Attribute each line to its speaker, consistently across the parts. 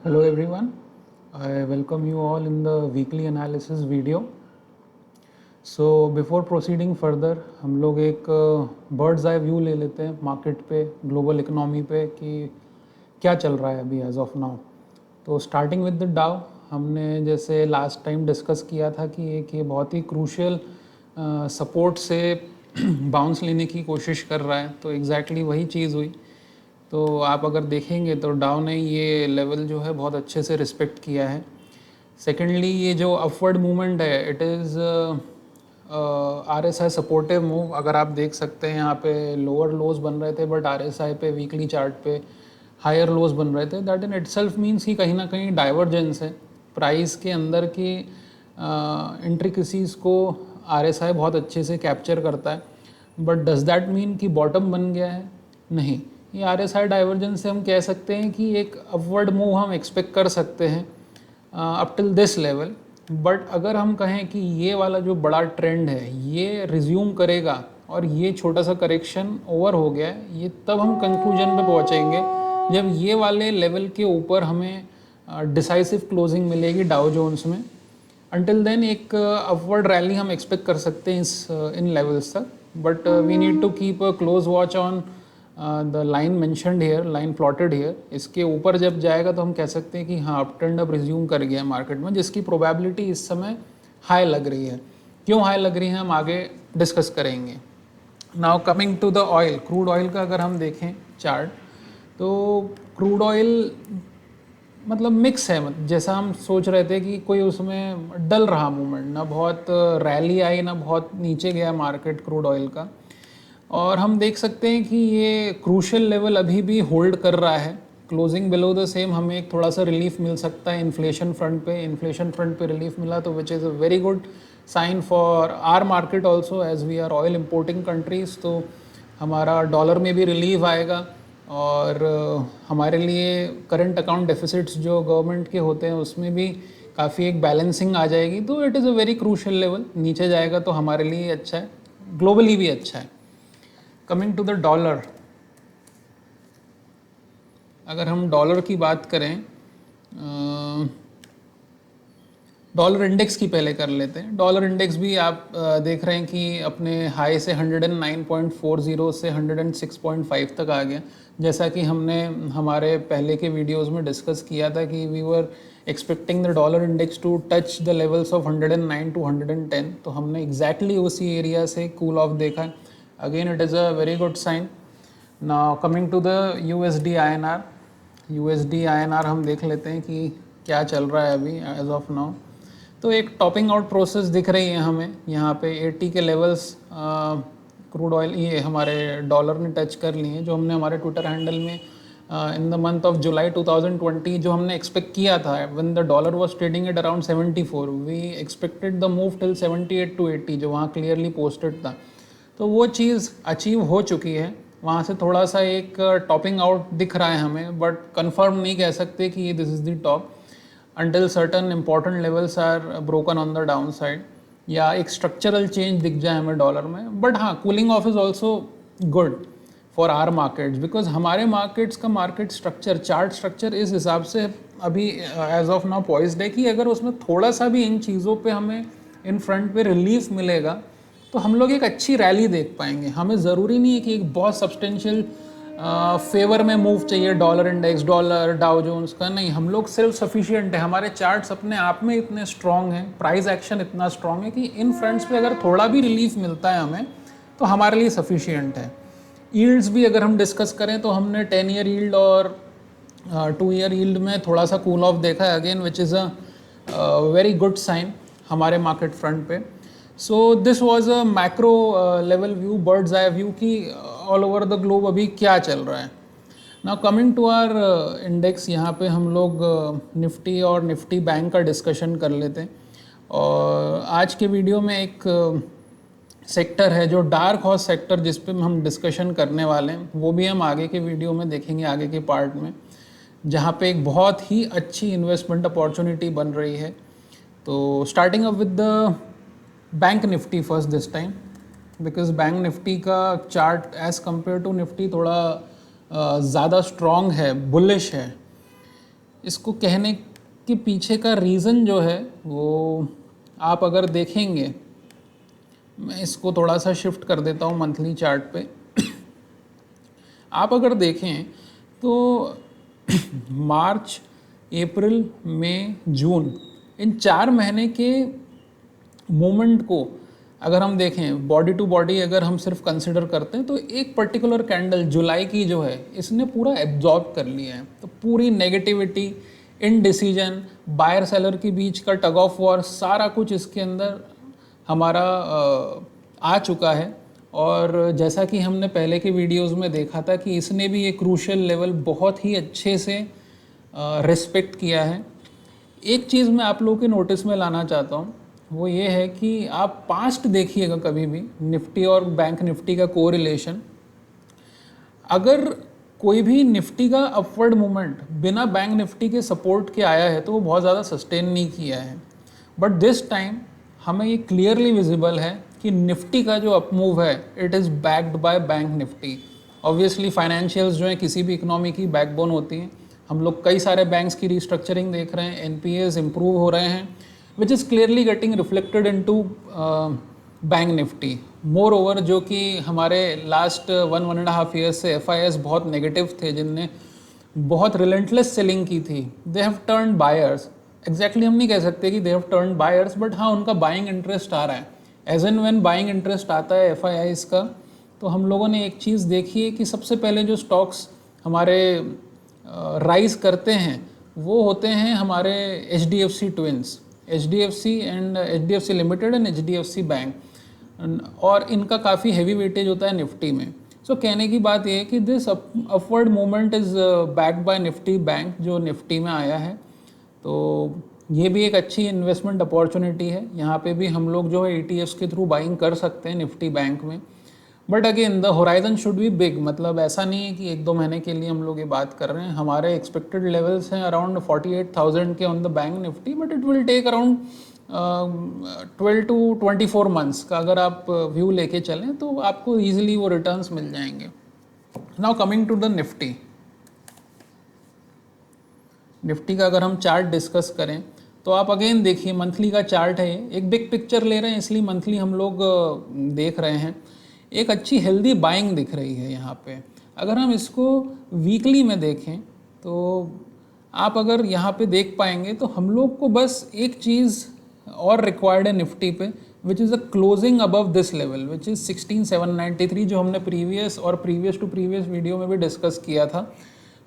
Speaker 1: Hello everyone, I welcome you all in the weekly analysis video. So before proceeding further, हम लोग एक birds eye view ले लेते हैं मार्केट पे, ग्लोबल इकोनॉमी पे कि क्या चल रहा है अभी एज ऑफ नाउ। तो स्टार्टिंग विद द डाउ, हमने जैसे लास्ट टाइम डिस्कस किया था कि एक ये बहुत ही क्रूशियल सपोर्ट से बाउंस लेने की कोशिश कर रहा है, तो एग्जैक्टली वही चीज़ हुई। तो आप अगर देखेंगे तो डाउ ने ये लेवल जो है बहुत अच्छे से रिस्पेक्ट किया है। सेकेंडली, ये जो अपवर्ड मूवमेंट है it is RSI supportive move. अगर आप देख सकते हैं यहाँ पे लोअर लोज बन रहे थे, बट RSI पे वीकली चार्ट पे हायर लोज बन रहे थे। दैट इन इटसेल्फ मीन्स कि कहीं ना कहीं डाइवर्जेंस है प्राइस के अंदर की इंट्रिकसीज को RSI बहुत अच्छे से कैप्चर करता है। बट डज दैट मीन कि बॉटम बन गया है? नहीं, ये RSI डाइवर्जेंस से हम कह सकते हैं कि एक अपवर्ड मूव हम एक्सपेक्ट कर सकते हैं up till this level. But अगर हम कहें कि ये वाला जो बड़ा ट्रेंड है ये रिज्यूम करेगा और ये छोटा सा करेक्शन ओवर हो गया है, ये तब हम कंक्लूजन पे पहुंचेंगे जब ये वाले लेवल के ऊपर हमें डिसाइसिव क्लोजिंग मिलेगी डाउ जोन्स में। अंटिल देन एक अपवर्ड रैली हम एक्सपेक्ट कर सकते हैं इन लेवल्स तक। But we need to keep a close watch on the line mentioned here, line plotted here. इसके ऊपर जब जाएगा तो हम कह सकते हैं कि हाँ अप ट्रेंड अब रिज्यूम कर गया मार्केट में, जिसकी प्रोबेबिलिटी इस समय हाई लग रही है। क्यों हाई लग रही है हम आगे डिस्कस करेंगे। Now coming to the oil, crude oil का अगर हम देखें चार्ट, तो क्रूड ऑयल मतलब मिक्स है। जैसा हम सोच रहे थे कि कोई उसमें डल रहा मूवमेंट, ना बहुत रैली आई ना बहुत नीचे गया मार्केट क्रूड ऑयल का। और हम देख सकते हैं कि ये क्रूशियल लेवल अभी भी होल्ड कर रहा है। क्लोजिंग बिलो द सेम हमें एक थोड़ा सा रिलीफ मिल सकता है इन्फ्लेशन फ्रंट पे रिलीफ मिला तो which is a very good sign for our market also, as we are oil importing countries. तो हमारा डॉलर में भी रिलीफ आएगा और हमारे लिए करंट अकाउंट डेफिसिट्स जो गवर्नमेंट के होते हैं उसमें भी काफ़ी एक बैलेंसिंग आ जाएगी। तो it is a very crucial level, नीचे जाएगा तो हमारे लिए अच्छा है, ग्लोबली भी अच्छा है। कमिंग टू द डॉलर, अगर हम डॉलर की बात करें, डॉलर इंडेक्स की पहले कर लेते हैं। डॉलर इंडेक्स भी आप देख रहे हैं कि अपने हाई से 109.40 से 106.5 तक आ गया। जैसा कि हमने हमारे पहले के वीडियोस में डिस्कस किया था कि we were expecting the dollar index to touch the levels of 109 to 110, तो हमने एग्जैक्टली उसी एरिया से कूल ऑफ देखा है। Again it is a very good sign. Now coming to the USD INR, USD INR हम देख लेते हैं कि क्या चल रहा है अभी एज ऑफ नाउ। तो एक टॉपिंग आउट प्रोसेस दिख रही है हमें यहाँ पे 80 के लेवल्स क्रूड ऑयल ये हमारे डॉलर ने टच कर लिए हैं, जो हमने हमारे ट्विटर हैंडल में in the month of July 2020 जो हमने एक्सपेक्ट किया था when the dollar was trading at around 74, we expected the move till 78 to 80 जो वहाँ क्लियरली पोस्टेड था। तो वो चीज़ अचीव हो चुकी है। वहाँ से थोड़ा सा एक टॉपिंग आउट दिख रहा है हमें, बट कंफर्म नहीं कह सकते कि ये this is the top until certain important levels are broken on the downside या एक स्ट्रक्चरल चेंज दिख जाए हमें डॉलर में। बट हाँ, cooling off is also good for our markets, because हमारे मार्केट्स का मार्केट स्ट्रक्चर, चार्ट स्ट्रक्चर इस हिसाब से अभी एज ऑफ नाउ पॉइज्ड है कि अगर उसमें थोड़ा सा भी इन चीज़ों पे हमें इन फ्रंट पे रिलीफ मिलेगा तो हम लोग एक अच्छी रैली देख पाएंगे। हमें ज़रूरी नहीं है कि एक बहुत सब्सटेंशियल फेवर में मूव चाहिए dollar index, dollar Dow Jones का, नहीं। हम लोग सेल्फ सफिशिएंट है, हमारे चार्ट्स अपने आप में इतने स्ट्रॉन्ग हैं, प्राइस एक्शन इतना स्ट्रॉन्ग है कि इन फ्रंट्स पे अगर थोड़ा भी रिलीफ मिलता है हमें तो हमारे लिए सफिशिएंट है। यील्ड्स भी अगर हम डिस्कस करें तो हमने 10 ईयर यील्ड और 2 ईयर यील्ड में थोड़ा सा कूल ऑफ देखा है, again which is a very good sign हमारे मार्केट फ्रंट पे। So this was a macro level view, bird's eye view की ऑल ओवर द ग्लोब अभी क्या चल रहा है। Now coming to our index, यहाँ पे हम लोग निफ्टी और निफ्टी बैंक का डिस्कशन कर लेते हैं। और आज के वीडियो में एक सेक्टर है जो डार्क हॉर्स सेक्टर, जिस पे हम डिस्कशन करने वाले हैं, वो भी हम आगे के वीडियो में देखेंगे, आगे के पार्ट में, जहाँ पे एक बहुत ही अच्छी इन्वेस्टमेंट अपॉर्चुनिटी बन रही है। तो starting up with the bank Nifty first this time, because bank Nifty का chart as compared to Nifty थोड़ा ज़्यादा स्ट्रॉन्ग है, बुलिश है। इसको कहने के पीछे का रीज़न जो है वो आप अगर देखेंगे, मैं इसको थोड़ा सा शिफ्ट कर देता हूँ मंथली चार्ट पे। आप अगर देखें तो मार्च, अप्रैल, मई, जून, इन 4 महीने के मूवमेंट को अगर हम देखें बॉडी टू बॉडी, अगर हम सिर्फ कंसिडर करते हैं तो एक पर्टिकुलर कैंडल जुलाई की जो है इसने पूरा एब्जॉर्ब कर लिया है। तो पूरी नेगेटिविटी, इनडिसीजन, बायर सेलर के बीच का टग ऑफ वॉर, सारा कुछ इसके अंदर हमारा आ चुका है। और जैसा कि हमने पहले के वीडियोस में देखा था कि इसने भी एक क्रूशियल लेवल बहुत ही अच्छे से रिस्पेक्ट किया है। एक चीज़ मैं आप लोगों के नोटिस में लाना चाहता हूँ, वो ये है कि आप पास्ट देखिएगा कभी भी निफ्टी और बैंक निफ्टी का कोरिलेशन। अगर कोई भी निफ्टी का अपवर्ड मूवमेंट बिना बैंक निफ्टी के सपोर्ट के आया है तो वो बहुत ज़्यादा सस्टेन नहीं किया है। बट दिस टाइम हमें ये क्लियरली विजिबल है कि निफ्टी का जो अपमूव है it is backed by bank Nifty. Obviously financials जो हैं किसी भी इकोनॉमी की बैकबोन होती हैं। हम लोग कई सारे बैंक्स की रिस्ट्रक्चरिंग देख रहे हैं, एनपीएस इंप्रूव हो रहे हैं, which is clearly getting reflected into bank Nifty. Moreover जो कि हमारे लास्ट 1.5 ईयर से एफआईएस बहुत नेगेटिव थे, जिनने बहुत रिलेंटलेस सेलिंग की थी, they have turn buyers. Exactly हम नहीं कह सकते कि they have turn buyers, but हाँ उनका बाइंग इंटरेस्ट आ रहा है। As and when buying interest आता है एफआईआईस का, तो हम लोगों ने एक चीज़ देखी है कि सबसे पहले जो स्टॉक्स हमारे राइज करते हैं वो होते हैं हमारे HDFC twins, HDFC and HDFC limited and HDFC bank, और इनका काफ़ी हैवी वेटेज होता है निफ्टी में। सो कहने की बात यह है कि this upward movement is backed by Nifty bank जो निफ्टी में आया है। तो ये भी एक अच्छी इन्वेस्टमेंट अपॉर्चुनिटी है। यहाँ पे भी हम लोग जो है ईटीएफ्स के थ्रू बाइंग कर सकते हैं निफ्टी बैंक में। But again the horizon should be big, मतलब ऐसा नहीं है कि 1-2 महीने के लिए हम लोग ये बात कर रहे हैं। हमारे एक्सपेक्टेड लेवल्स हैं अराउंड 48,000 के on the bank Nifty, but it will take around 12 to 24 months का अगर आप व्यू लेके चलें तो आपको ईजिली वो रिटर्न्स मिल जाएंगे। Now coming to the Nifty, Nifty का अगर हम चार्ट डिस्कस करें तो आप अगेन देखिए मंथली का चार्ट है, एक बिग पिक्चर ले रहे हैं इसलिए मंथली हम लोग देख रहे हैं। एक अच्छी हेल्दी बाइंग दिख रही है यहाँ पे। अगर हम इसको वीकली में देखें तो आप अगर यहाँ पे देख पाएंगे तो हम लोग को बस एक चीज़ और रिक्वायर्ड है निफ्टी पे, विच is a closing above this level which is 16,793, जो हमने प्रीवियस और प्रीवियस टू प्रीवियस वीडियो में भी डिस्कस किया था।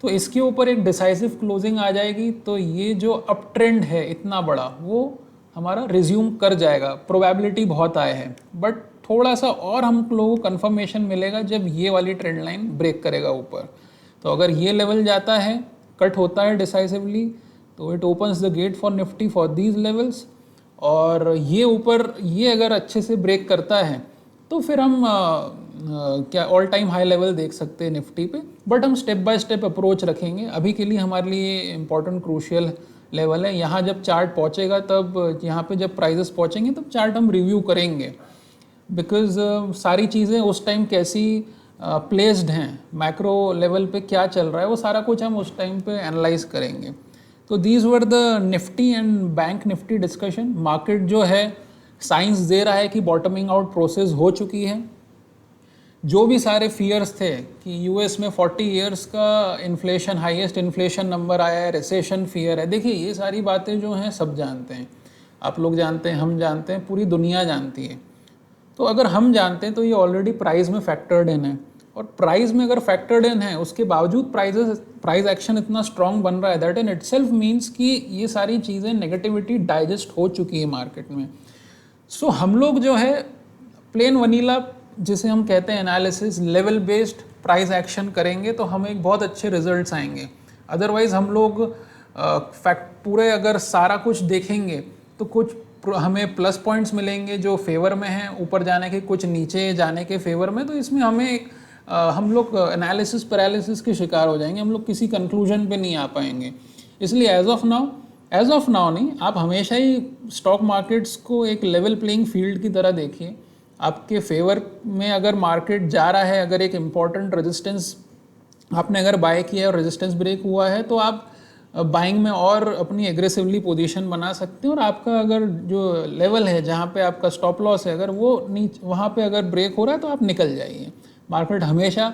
Speaker 1: तो इसके ऊपर एक डिसाइसिव क्लोजिंग आ जाएगी तो ये जो अप ट्रेंड है इतना बड़ा वो हमारा रिज्यूम कर जाएगा। प्रोबेबिलिटी बहुत आए है, बट थोड़ा सा और हम लोगों को कंफर्मेशन मिलेगा जब ये वाली ट्रेंड लाइन ब्रेक करेगा ऊपर। तो अगर ये लेवल जाता है, कट होता है डिसाइसिवली, तो it opens the get for Nifty for these levels. और ये ऊपर ये अगर अच्छे से ब्रेक करता है तो फिर हम क्या ऑल टाइम हाई लेवल देख सकते हैं निफ्टी पे। बट हम स्टेप बाय स्टेप अप्रोच रखेंगे। अभी के लिए हमारे लिए इंपॉर्टेंट क्रूशियल लेवल है, यहाँ जब चार्ट पहुँचेगा तब यहाँ पे जब प्राइजेस पहुँचेंगे तब चार्ट हम रिव्यू करेंगे, बिकॉज सारी चीज़ें उस टाइम कैसी प्लेस्ड हैं, मैक्रो लेवल पे क्या चल रहा है, वो सारा कुछ हम उस टाइम पे एनालाइज करेंगे। तो these were the Nifty and bank Nifty discussion. Market जो है साइंस दे रहा है कि बॉटमिंग आउट प्रोसेस हो चुकी है। जो भी सारे फियर्स थे कि यूएस में 40 इयर्स का इन्फ्लेशन, हाईएस्ट इन्फ्लेशन नंबर आया है, रिसेशन फियर है, देखिए ये सारी बातें जो हैं सब जानते हैं, आप लोग जानते हैं, हम जानते हैं, पूरी दुनिया जानती है। तो अगर हम जानते हैं तो ये ऑलरेडी प्राइस में फैक्टर्ड इन है, और प्राइस में अगर फैक्टर्ड इन है उसके बावजूद प्राइस एक्शन इतना स्ट्रांग बन रहा है, दैट इन इटसेल्फ मीन्स कि ये सारी चीज़ें नेगेटिविटी डाइजेस्ट हो चुकी है मार्केट में। सो हम लोग जो है प्लेन वनीला जिसे हम कहते हैं analysis, level based price action करेंगे तो हमें एक बहुत अच्छे रिजल्ट्स आएंगे। अदरवाइज़ हम लोग पूरे अगर सारा कुछ देखेंगे तो कुछ हमें प्लस पॉइंट्स मिलेंगे जो फेवर में हैं ऊपर जाने के, कुछ नीचे जाने के फेवर में। तो इसमें हमें हम लोग एनालिसिस पैरालिसिस के शिकार हो जाएंगे, हम लोग किसी कंक्लूजन पे नहीं आ पाएंगे। इसलिए एज ऑफ नाउ नहीं, आप हमेशा ही स्टॉक मार्केट्स को एक लेवल प्लेइंग फील्ड की तरह देखिए। आपके फेवर में अगर मार्केट जा रहा है, अगर एक इम्पॉर्टेंट रेजिस्टेंस आपने अगर बाय किया है और रेजिस्टेंस ब्रेक हुआ है तो आप बाइंग में और अपनी एग्रेसिवली पोजीशन बना सकते हैं, और आपका अगर जो लेवल है जहाँ पे आपका स्टॉप लॉस है अगर वो वहाँ पे अगर ब्रेक हो रहा है तो आप निकल जाइए। मार्केट हमेशा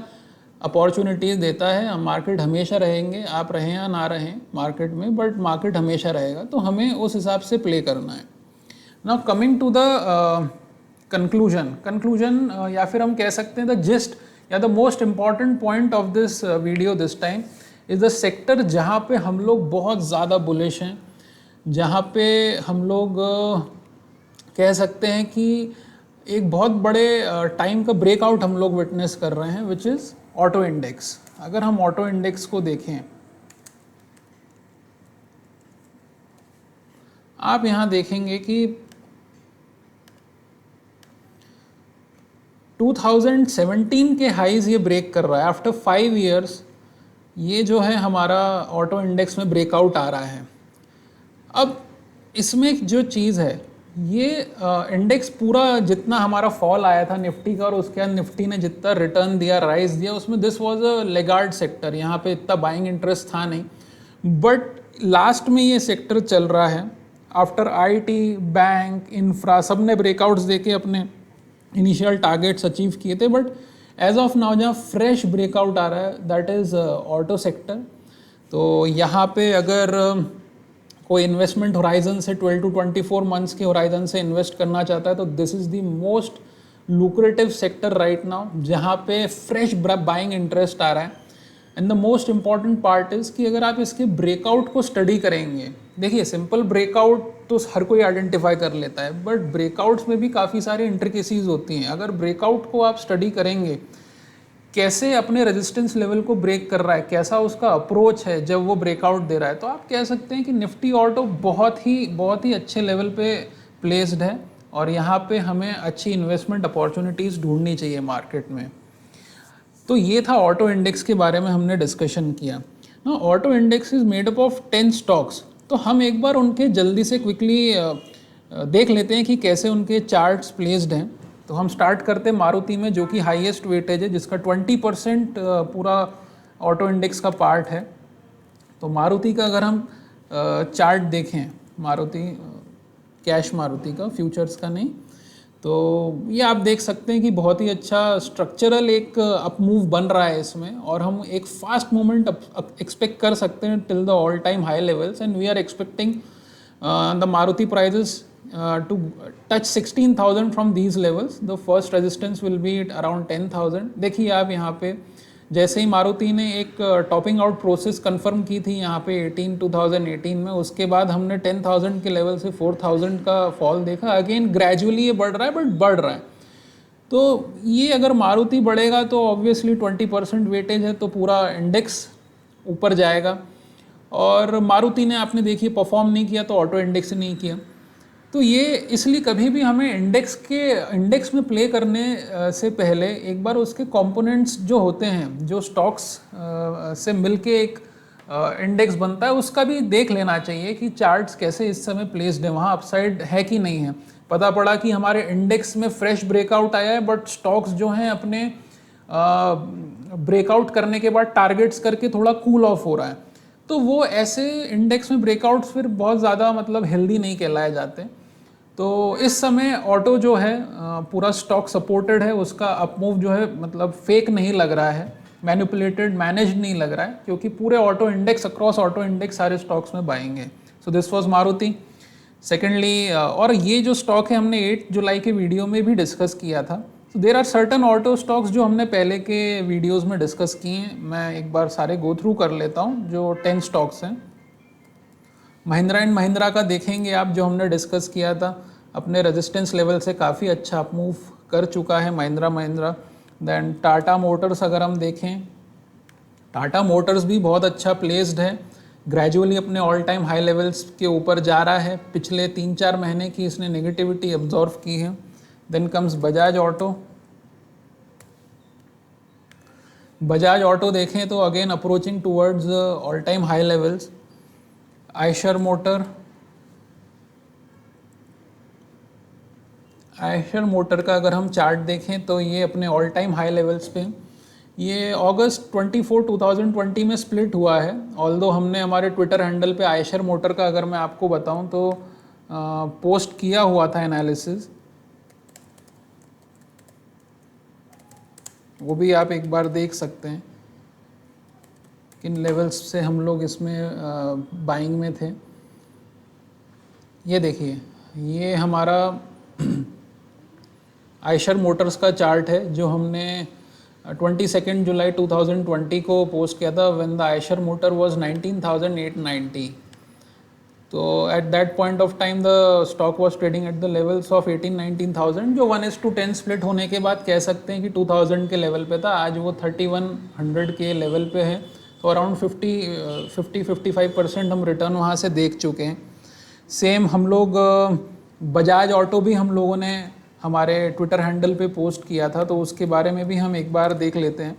Speaker 1: अपॉर्चुनिटीज़ देता है, मार्केट हमेशा रहेंगे, आप रहें या ना रहें मार्केट में, बट मार्केट हमेशा रहेगा, तो हमें उस हिसाब से प्ले करना है। Now coming to the conclusion या फिर हम कह सकते हैं द जिस्ट या the most important point of this video this time is the sector जहाँ पे हम लोग बहुत ज़्यादा बुलिश हैं, जहाँ पे हम लोग कह सकते हैं कि एक बहुत बड़े टाइम का ब्रेकआउट हम लोग विटनेस कर रहे हैं, विच इज़ ऑटो इंडेक्स। अगर हम ऑटो इंडेक्स को देखें, आप यहाँ देखेंगे कि 2017 के हाईज ये ब्रेक कर रहा है आफ्टर 5 इयर्स। ये जो है हमारा ऑटो इंडेक्स में ब्रेकआउट आ रहा है। अब इसमें जो चीज़ है, ये इंडेक्स पूरा जितना हमारा फॉल आया था निफ्टी का, और उसके बाद निफ्टी ने जितना रिटर्न दिया, राइज दिया, उसमें this was a Lagarde sector, यहाँ पे इतना बाइंग इंटरेस्ट था नहीं। बट लास्ट में ये सेक्टर चल रहा है आफ्टर आईटी, बैंक, इंफ्रा, सब ने ब्रेकआउट्स देके अपने इनिशियल टारगेट्स अचीव किए थे। बट एज ऑफ नाउ जहाँ फ्रेश ब्रेकआउट आ रहा है दैट इज़ ऑटो सेक्टर। तो यहाँ पे अगर कोई इन्वेस्टमेंट होराइजन से 12 टू 24 मंथ्स के होराइजन से इन्वेस्ट करना चाहता है तो this is the most lucrative sector right now, जहाँ पे फ्रेश बाइंग इंटरेस्ट आ रहा है। And the most important part is कि अगर आप इसके ब्रेकआउट को स्टडी करेंगे, देखिए सिंपल ब्रेकआउट तो हर कोई आइडेंटिफाई कर लेता है, बट ब्रेकआउट्स में भी काफ़ी सारी इंट्रिकेसीज होती हैं। अगर ब्रेकआउट को आप स्टडी करेंगे, कैसे अपने रेजिस्टेंस लेवल को ब्रेक कर रहा है, कैसा उसका अप्रोच है जब वो ब्रेकआउट दे रहा है, तो आप कह सकते हैं कि निफ्टी ऑटो बहुत ही अच्छे लेवल पे प्लेस्ड है, और यहाँ पे हमें अच्छी इन्वेस्टमेंट अपॉर्चुनिटीज़ ढूंढनी चाहिए मार्केट में। तो ये था ऑटो इंडेक्स के बारे में हमने डिस्कशन किया ना। Auto index is made up of 10 stocks. तो हम एक बार उनके जल्दी से क्विकली देख लेते हैं कि कैसे उनके चार्ट्स प्लेस्ड हैं। तो हम स्टार्ट करते हैं मारुति में, जो कि हाईएस्ट वेटेज है, जिसका 20% पूरा ऑटो इंडेक्स का पार्ट है। तो मारुति का अगर हम चार्ट देखें, मारुति कैश मारुति का, फ्यूचर्स का नहीं, तो ये आप देख सकते हैं कि बहुत ही अच्छा स्ट्रक्चरल एक अप मूव बन रहा है इसमें, और हम एक फास्ट मूवमेंट एक्सपेक्ट कर सकते हैं till the all time high levels. And we are expecting the Maruti prices to touch 16,000 from these levels. The first resistance will be at around 10,000. देखिए आप यहाँ पे जैसे ही मारुति ने एक टॉपिंग आउट प्रोसेस कंफर्म की थी यहाँ पे 2018 में, उसके बाद हमने 10,000 के लेवल से 4,000 का फॉल देखा। अगेन ग्रेजुअली ये बढ़ रहा है, बट बढ़ रहा है। तो ये अगर मारुति बढ़ेगा तो ऑब्वियसली 20% वेटेज है, तो पूरा इंडेक्स ऊपर जाएगा। और मारुति ने आपने देखिए परफॉर्म नहीं किया, तो ऑटो इंडेक्स नहीं किया। तो ये इसलिए कभी भी हमें इंडेक्स में प्ले करने से पहले एक बार उसके कंपोनेंट्स जो होते हैं, जो स्टॉक्स से मिलके एक इंडेक्स बनता है, उसका भी देख लेना चाहिए कि चार्ट्स कैसे इस समय प्लेस्ड है, वहाँ अपसाइड है कि नहीं है। पता पड़ा कि हमारे इंडेक्स में फ्रेश ब्रेकआउट आया है, बट स्टॉक्स जो हैं अपने ब्रेकआउट करने के बाद टारगेट्स करके थोड़ा कूल ऑफ हो रहा है, तो वो ऐसे इंडेक्स में ब्रेकआउट्स फिर बहुत ज़्यादा मतलब हेल्दी नहीं कहलाए जाते। तो इस समय ऑटो जो है पूरा स्टॉक सपोर्टेड है, उसका अपमूव जो है मतलब फेक नहीं लग रहा है, मैनिपुलेटेड, मैनेज्ड नहीं लग रहा है, क्योंकि पूरे auto index, across auto index सारे स्टॉक्स में बाइंग है। सो दिस वाज मारुति। सेकेंडली, और ये जो स्टॉक है हमने 8 जुलाई के वीडियो में भी डिस्कस किया था। So there are certain auto stocks जो हमने पहले के वीडियोज़ में डिस्कस किए हैं। मैं एक बार सारे गो थ्रू कर लेता हूँ जो 10 स्टॉक्स हैं। महिंद्रा एंड महिंद्रा का देखेंगे आप, जो हमने डिस्कस किया था, अपने रेजिस्टेंस लेवल से काफ़ी अच्छा अपमूव कर चुका है महिंद्रा। देन टाटा मोटर्स अगर हम देखें, टाटा मोटर्स भी बहुत अच्छा प्लेस्ड है, ग्रेजुअली अपने ऑल टाइम हाई लेवल्स के ऊपर जा रहा है। पिछले 3-4 महीने की इसने नेगेटिविटी ऑब्जर्व की है। Then comes Bajaj auto. Bajaj auto देखें तो again approaching towards all time high levels. Eicher motor का अगर हम चार्ट देखें तो ये अपने ऑल टाइम हाई लेवल्स पे, ये अगस्त 24 2020 में स्प्लिट हुआ है। ऑल्दो हमने हमारे ट्विटर हैंडल पे आयशर मोटर का अगर मैं आपको बताऊं तो पोस्ट किया हुआ था एनालिसिस, वो भी आप एक बार देख सकते हैं किन लेवल्स से हम लोग इसमें बाइंग में थे। ये देखिए, ये हमारा आयशर मोटर्स का चार्ट है जो हमने 22 जुलाई 2020 को पोस्ट किया था, when the Eicher motor was 19,890। तो at that point of time the stock was trading at the levels of 18-19,000, जो 1:10 स्प्लिट होने के बाद कह सकते हैं कि 2000 के लेवल पे था। आज वो 3100 के लेवल पे है, तो अराउंड 50-55% हम रिटर्न वहाँ से देख चुके हैं। सेम हम लोग बजाज ऑटो भी हम लोगों ने हमारे ट्विटर हैंडल पे पोस्ट किया था, तो उसके बारे में भी हम एक बार देख लेते हैं।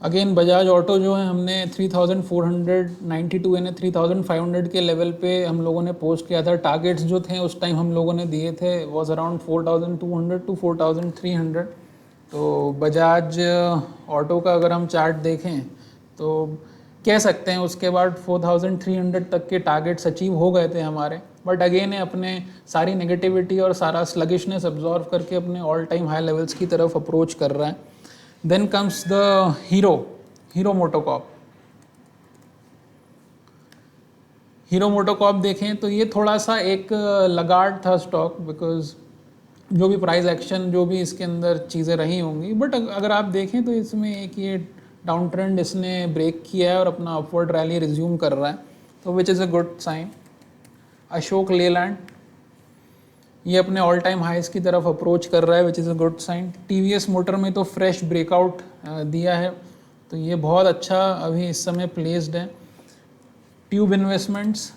Speaker 1: अगेन बजाज ऑटो जो है हमने 3492 यानी 3500 के लेवल पे हम लोगों ने पोस्ट किया था। टारगेट्स जो थे उस टाइम हम लोगों ने दिए थे वाज अराउंड 4200 टू 4300। तो बजाज ऑटो का अगर हम चार्ट देखें तो कह सकते हैं उसके बाद 4300 तक के टारगेट्स अचीव हो गए थे हमारे, बट अगेन अपने सारी नेगेटिविटी और सारा स्लगिशनेस अब्जॉर्व करके अपने ऑल टाइम हाई लेवल्स की तरफ अप्रोच कर रहा है। Then comes the Hero MotoCorp. Hero MotoCorp देखें तो ये थोड़ा सा एक लगार्ड था स्टॉक, बिकॉज जो भी प्राइस एक्शन जो भी इसके अंदर चीज़ें रही होंगी, बट अगर आप देखें तो इसमें एक ये डाउन ट्रेंड इसने ब्रेक किया है और अपना अपवर्ड रैली रिज्यूम कर रहा है, तो which is a good sign. Ashok Leyland ये अपने ऑल टाइम हाइस की तरफ अप्रोच कर रहा है, which is a good sign. TVS motor में तो फ्रेश ब्रेकआउट दिया है, तो ये बहुत अच्छा अभी इस समय प्लेस्ड है। ट्यूब इन्वेस्टमेंट्स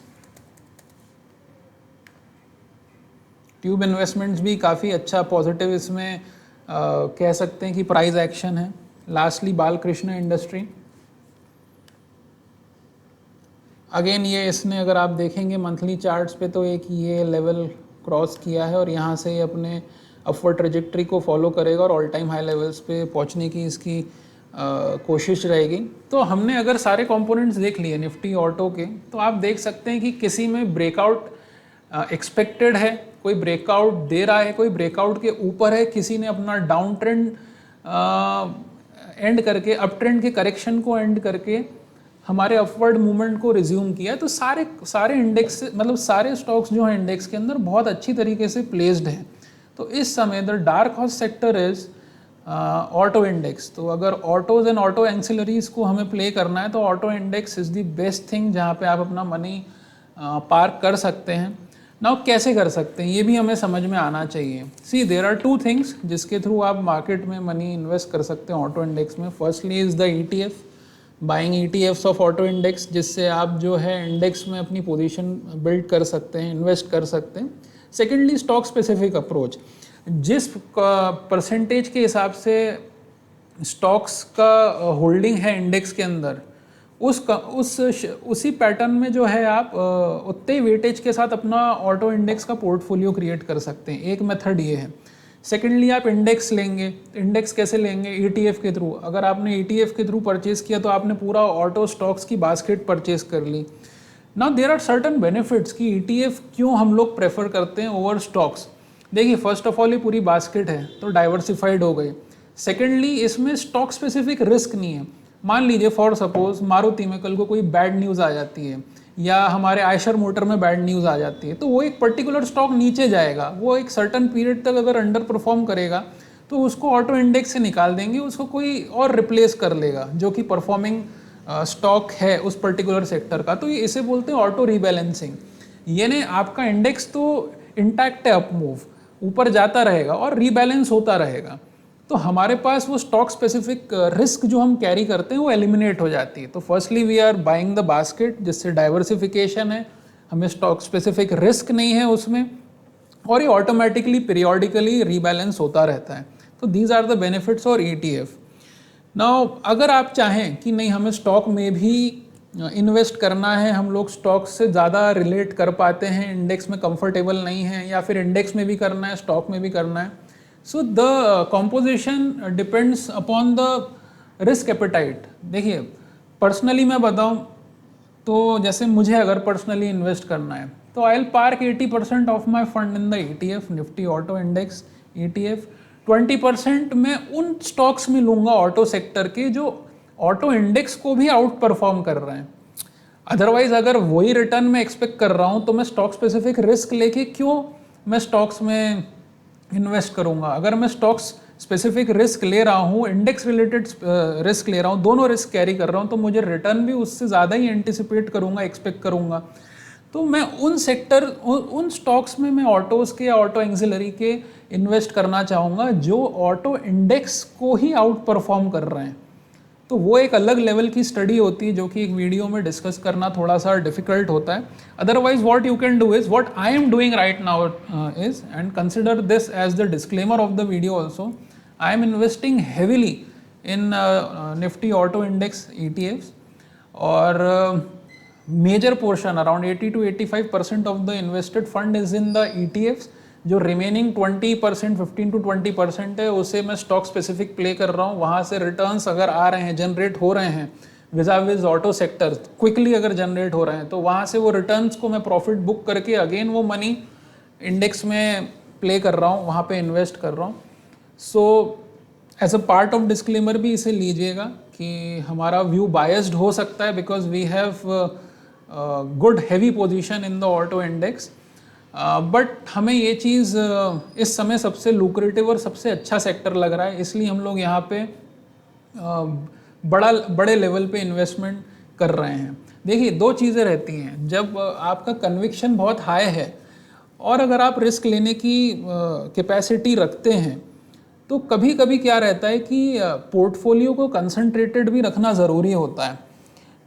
Speaker 1: भी काफ़ी अच्छा पॉजिटिव इसमें कह सकते हैं कि प्राइस एक्शन है। लास्टली बालकृष्ण इंडस्ट्री, अगेन ये इसने अगर आप देखेंगे मंथली चार्ट्स पे तो एक ये लेवल क्रॉस किया है और यहाँ से ये अपने अपवर्ड ट्रेजेक्ट्री को फॉलो करेगा और ऑल टाइम हाई लेवल्स पे पहुँचने की इसकी कोशिश रहेगी। तो हमने अगर सारे कंपोनेंट्स देख लिए निफ्टी ऑटो के, तो आप देख सकते हैं कि किसी में ब्रेकआउट एक्सपेक्टेड है, कोई ब्रेकआउट दे रहा है, कोई ब्रेकआउट के ऊपर है, किसी ने अपना डाउन ट्रेंड एंड करके अप ट्रेंड के करेक्शन को एंड करके हमारे अपवर्ड मूवमेंट को रिज्यूम किया। तो सारे इंडेक्स मतलब सारे स्टॉक्स जो हैं इंडेक्स के अंदर बहुत अच्छी तरीके से प्लेस्ड हैं। तो इस समय the dark horse sector is auto index. तो अगर ऑटोज एंड ऑटो एंसिलरीज को हमें प्ले करना है तो auto index is the best thing जहाँ पे आप अपना मनी पार्क कर सकते हैं। नाउ कैसे कर सकते हैं ये भी हमें समझ में आना चाहिए। सी देयर आर टू थिंग्स जिसके थ्रू आप मार्केट में मनी इन्वेस्ट कर सकते हैं ऑटो इंडेक्स में। Firstly is the ETF, buying ETFs of auto index, जिससे आप जो है इंडेक्स में अपनी पोजीशन बिल्ड कर सकते हैं, इन्वेस्ट कर सकते हैं। सेकेंडली स्टॉक स्पेसिफिक अप्रोच, जिस परसेंटेज के हिसाब से स्टॉक्स का होल्डिंग है इंडेक्स के अंदर उसी पैटर्न में जो है आप उतने वेटेज के साथ अपना ऑटो इंडेक्स का पोर्टफोलियो क्रिएट कर सकते हैं। एक मेथड ये है। सेकेंडली आप इंडेक्स लेंगे, इंडेक्स कैसे लेंगे? ETF के थ्रू। अगर आपने ETF के थ्रू परचेज किया तो आपने पूरा ऑटो स्टॉक्स की बास्केट परचेज कर ली। Now there are certain benefits कि ETF क्यों हम लोग प्रेफर करते हैं ओवर स्टॉक्स। देखिए, फर्स्ट ऑफ ऑल ये पूरी बास्केट है तो डाइवर्सिफाइड हो गई। सेकेंडली इसमें स्टॉक स्पेसिफिक रिस्क नहीं है। मान लीजिए फॉर सपोज मारुति में कल को कोई बैड न्यूज़ आ जाती है या हमारे आयशर मोटर में बैड न्यूज़ आ जाती है, तो वो एक पर्टिकुलर स्टॉक नीचे जाएगा, वो एक सर्टन पीरियड तक अगर अंडर परफॉर्म करेगा तो उसको ऑटो इंडेक्स से निकाल देंगे, उसको कोई और रिप्लेस कर लेगा जो कि परफॉर्मिंग स्टॉक है उस पर्टिकुलर सेक्टर का। तो ये इसे बोलते हैं ऑटो रीबैलेंसिंग। यानी आपका इंडेक्स तो इंटैक्ट है, अप मूव ऊपर जाता रहेगा और रीबैलेंस होता रहेगा, तो हमारे पास वो स्टॉक स्पेसिफिक रिस्क जो हम कैरी करते हैं वो एलिमिनेट हो जाती है। तो firstly we are buying the basket, जिससे डाइवर्सिफिकेशन है, हमें स्टॉक स्पेसिफिक रिस्क नहीं है उसमें, और ये ऑटोमेटिकली पीरियोडिकली रीबैलेंस होता रहता है। तो दीज आर द बेनिफिट्स और ETF। नाउ अगर आप चाहें कि नहीं हमें स्टॉक में भी इन्वेस्ट करना है, हम लोग स्टॉक्स से ज़्यादा रिलेट कर पाते हैं, इंडेक्स में कंफर्टेबल नहीं है, या फिर इंडेक्स में भी करना है स्टॉक में भी करना है। So the composition depends upon the risk appetite. देखिए पर्सनली मैं बताऊं तो जैसे मुझे अगर पर्सनली इन्वेस्ट करना है तो I will park 80% of my fund in the ETF, Nifty auto index ETF। 20% मैं उन स्टॉक्स में लूँगा ऑटो सेक्टर के जो ऑटो इंडेक्स को भी आउट परफॉर्म कर रहे हैं। अदरवाइज अगर वही रिटर्न मैं एक्सपेक्ट कर रहा हूँ तो मैं स्टॉक स्पेसिफिक रिस्क लेके क्यों मैं स्टॉक्स में इन्वेस्ट करूँगा। अगर मैं स्टॉक्स स्पेसिफिक रिस्क ले रहा हूँ, इंडेक्स रिलेटेड रिस्क ले रहा हूँ, दोनों रिस्क कैरी कर रहा हूँ, तो मुझे रिटर्न भी उससे ज़्यादा ही एंटिसिपेट करूँगा, एक्सपेक्ट करूँगा। तो मैं उन सेक्टर उन स्टॉक्स में मैं ऑटोज़ के या ऑटो एक्सिलरी के इन्वेस्ट करना चाहूँगा जो ऑटो इंडेक्स को ही आउट परफॉर्म कर रहे हैं। तो वो एक अलग लेवल की स्टडी होती है जो कि एक वीडियो में डिस्कस करना थोड़ा सा डिफिकल्ट होता है। Otherwise what you can do is what I am doing right now is, and consider this as the disclaimer of the video also, I am investing heavily in Nifty auto index ETFs, और major portion around 80 to 85% of the invested fund is in the ETFs। जो remaining 20%, 15 to 20% है उसे मैं stock specific play कर रहा हूँ। वहाँ से रिटर्न्स अगर आ रहे हैं, जनरेट हो रहे हैं विज़ाविज़ ऑटो सेक्टर, क्विकली अगर जनरेट हो रहे हैं, तो वहाँ से वो रिटर्न्स को मैं प्रॉफिट बुक करके अगेन वो मनी इंडेक्स में प्ले कर रहा हूँ, वहाँ पे इन्वेस्ट कर रहा हूँ। So as a part of disclaimer भी इसे लीजिएगा कि हमारा व्यू बायस्ड हो सकता है because we have good heavy position in the auto index, but हमें ये चीज़ इस समय सबसे लुक्रेटिव और सबसे अच्छा सेक्टर लग रहा है, इसलिए हम लोग यहाँ पे बड़े लेवल पे इन्वेस्टमेंट कर रहे हैं। देखिए दो चीज़ें रहती हैं, जब आपका कन्विक्शन बहुत हाई है और अगर आप रिस्क लेने की कैपेसिटी रखते हैं तो कभी कभी क्या रहता है कि पोर्टफोलियो को कंसंट्रेटेड भी रखना ज़रूरी होता है।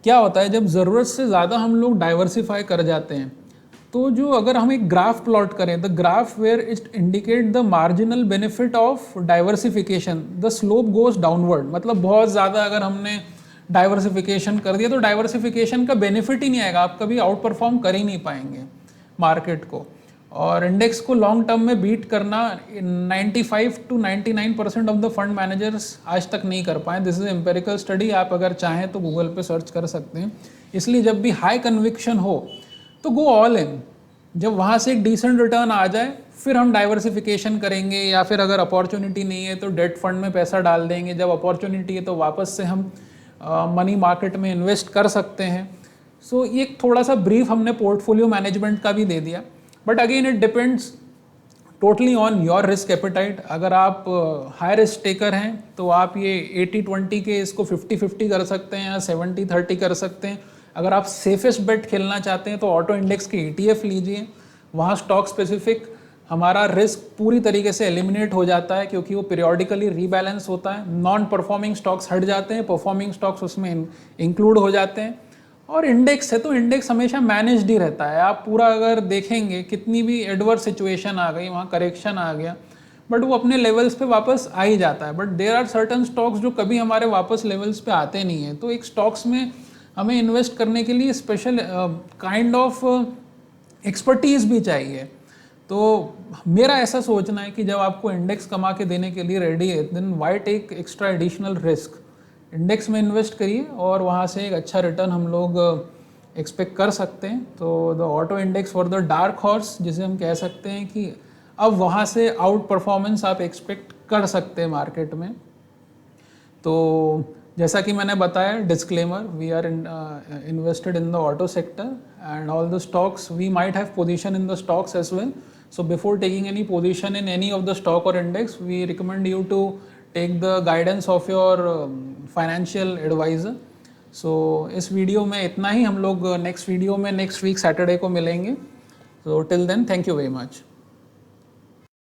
Speaker 1: क्या होता है जब ज़रूरत से ज़्यादा हम लोग डाइवर्सिफाई कर जाते हैं तो जो अगर हम एक ग्राफ प्लॉट करें, the graph where it indicate the marginal benefit of diversification, the slope goes downward. मतलब बहुत ज़्यादा अगर हमने डाइवर्सिफिकेशन कर दिया तो डाइवर्सिफिकेशन का बेनिफिट ही नहीं आएगा, आप कभी आउट परफॉर्म कर ही नहीं पाएंगे मार्केट को। और इंडेक्स को लॉन्ग टर्म में बीट करना 95 to 99% of the fund managers आज तक नहीं कर पाए। दिस इज एम्पेरिकल स्टडी, आप अगर चाहें तो गूगल पे सर्च कर सकते हैं। इसलिए जब भी हाई कन्विक्शन हो तो गो ऑल इन, जब वहाँ से एक डिसेंट रिटर्न आ जाए फिर हम डाइवर्सिफिकेशन करेंगे, या फिर अगर अपॉर्चुनिटी नहीं है तो डेट फंड में पैसा डाल देंगे, जब अपॉर्चुनिटी है तो वापस से हम मनी मार्केट में इन्वेस्ट कर सकते हैं। सो ये थोड़ा सा ब्रीफ हमने पोर्टफोलियो मैनेजमेंट का भी दे दिया, but again it depends totally on your risk appetite. अगर आप हाई रिस्क टेकर हैं तो आप ये 80-20 के इसको 50-50 कर सकते हैं या 70-30 कर सकते हैं। अगर आप सेफेस्ट बेट खेलना चाहते हैं तो ऑटो इंडेक्स के ETF लीजिए, वहाँ स्टॉक स्पेसिफिक हमारा रिस्क पूरी तरीके से एलिमिनेट हो जाता है क्योंकि वो पीरियोडिकली रीबैलेंस होता है। नॉन परफॉर्मिंग स्टॉक्स हट जाते हैं, परफॉर्मिंग स्टॉक्स उसमें इंक्लूड हो जाते हैं। और इंडेक्स है तो इंडेक्स हमेशा मैनेज्ड ही रहता है। आप पूरा अगर देखेंगे कितनी भी एडवर्स सिचुएशन आ गई, वहाँ करेक्शन आ गया, बट वो अपने लेवल्स पे वापस आ ही जाता है। But there are certain stocks जो कभी हमारे वापस लेवल्स पे आते नहीं हैं। तो एक स्टॉक्स में हमें इन्वेस्ट करने के लिए स्पेशल काइंड ऑफ एक्सपर्टीज़ भी चाहिए। तो मेरा ऐसा सोचना है कि जब आपको इंडेक्स कमा के देने के लिए रेडी है, then why take extra additional risk. Index में इन्वेस्ट करिए और वहाँ से एक अच्छा रिटर्न हम लोग एक्सपेक्ट कर सकते हैं। तो the auto index for the dark horse, जिसे हम कह सकते हैं कि अब वहाँ से आउट परफॉर्मेंस आप एक्सपेक्ट कर सकते हैं मार्केट में। तो जैसा कि मैंने बताया disclaimer, we are invested in the auto sector and all the stocks, we might have position in the stocks as well. So before taking any position in any of the stock और index, we recommend you to take the guidance of your financial advisor. So इस video में इतना ही, हम लोग next video में next week Saturday को मिलेंगे। So till then, thank you very much.